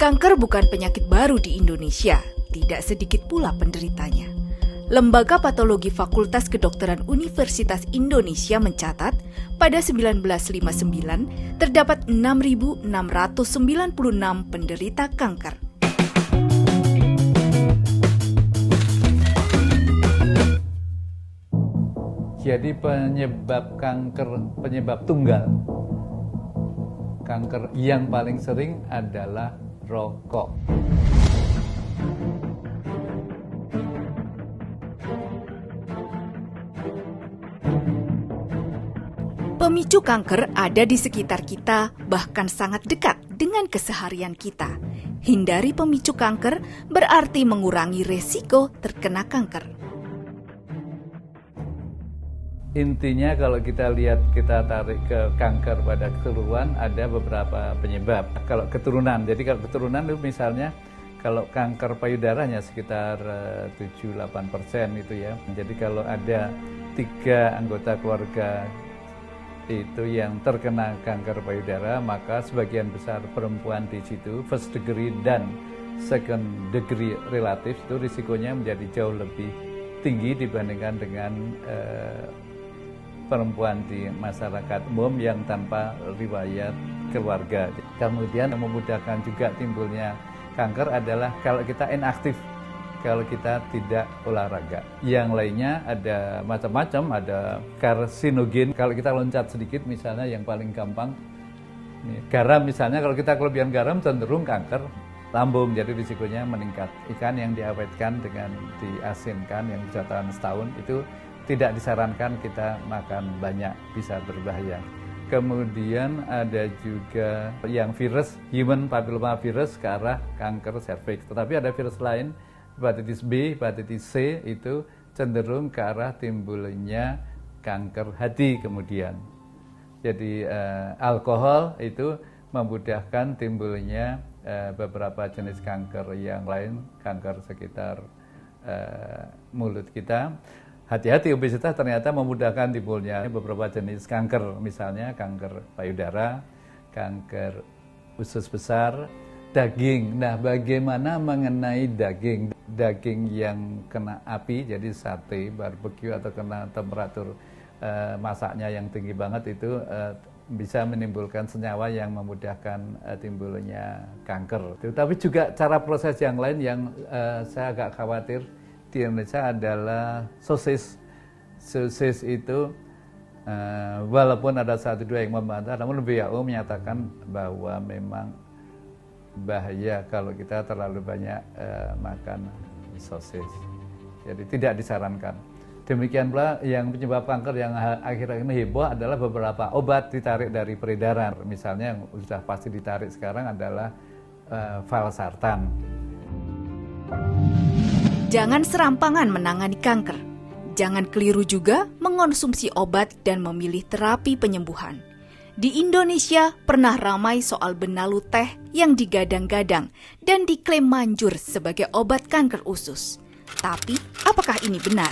Kanker bukan penyakit baru di Indonesia, tidak sedikit pula penderitanya. Lembaga Patologi Fakultas Kedokteran Universitas Indonesia mencatat, pada 1959 terdapat 6.696 penderita kanker. Jadi penyebab tunggal kanker yang paling sering adalah rokok. Pemicu kanker ada di sekitar kita, bahkan sangat dekat dengan keseharian kita. Hindari pemicu kanker berarti mengurangi resiko terkena kanker. Intinya kalau kita tarik ke kanker pada keseluruhan, ada beberapa penyebab. Kalau keturunan, jadi kalau keturunan itu misalnya kalau kanker payudaranya sekitar 7-8% itu ya. Jadi kalau ada 3 anggota keluarga itu yang terkena kanker payudara, maka sebagian besar perempuan di situ first degree dan second degree relatif itu risikonya menjadi jauh lebih tinggi dibandingkan dengan perempuan di masyarakat umum yang tanpa riwayat keluarga. Kemudian yang memudahkan juga timbulnya kanker adalah kalau kita inaktif, kalau kita tidak olahraga. Yang lainnya ada macam-macam, ada karsinogen. Kalau kita loncat sedikit misalnya yang paling gampang, garam misalnya, kalau kita kelebihan garam cenderung kanker lambung, jadi risikonya meningkat. Ikan yang diawetkan dengan diasinkan yang bisa tahan setahun itu tidak disarankan kita makan banyak, bisa berbahaya. Kemudian ada juga yang virus, human papilloma virus ke arah kanker serviks. Tetapi ada virus lain, hepatitis B, hepatitis C itu cenderung ke arah timbulnya kanker hati kemudian. Jadi alkohol itu memudahkan timbulnya beberapa jenis kanker yang lain, kanker sekitar mulut kita. Hati-hati, obesitas ternyata memudahkan timbulnya beberapa jenis kanker, misalnya kanker payudara, kanker usus besar, daging. Nah, bagaimana mengenai daging? Daging yang kena api, jadi sate, barbeque atau kena temperatur masaknya yang tinggi banget itu bisa menimbulkan senyawa yang memudahkan timbulnya kanker. Tapi juga cara proses yang lain yang saya agak khawatir di Indonesia adalah sosis. Sosis itu walaupun ada 1-2 yang membantah, namun WHO menyatakan bahwa memang bahaya kalau kita terlalu banyak makan sosis. Jadi tidak disarankan. Demikian pula yang penyebab kanker yang akhir-akhir ini heboh adalah beberapa obat ditarik dari peredaran. Misalnya yang sudah pasti ditarik sekarang adalah valsartan. Jangan serampangan menangani kanker. Jangan keliru juga mengonsumsi obat dan memilih terapi penyembuhan. Di Indonesia pernah ramai soal benalu teh yang digadang-gadang dan diklaim manjur sebagai obat kanker usus. Tapi, apakah ini benar?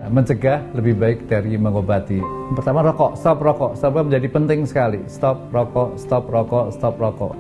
Mencegah lebih baik dari mengobati. Pertama, rokok, stop rokok. Stop menjadi penting sekali. Stop rokok, stop rokok, stop rokok.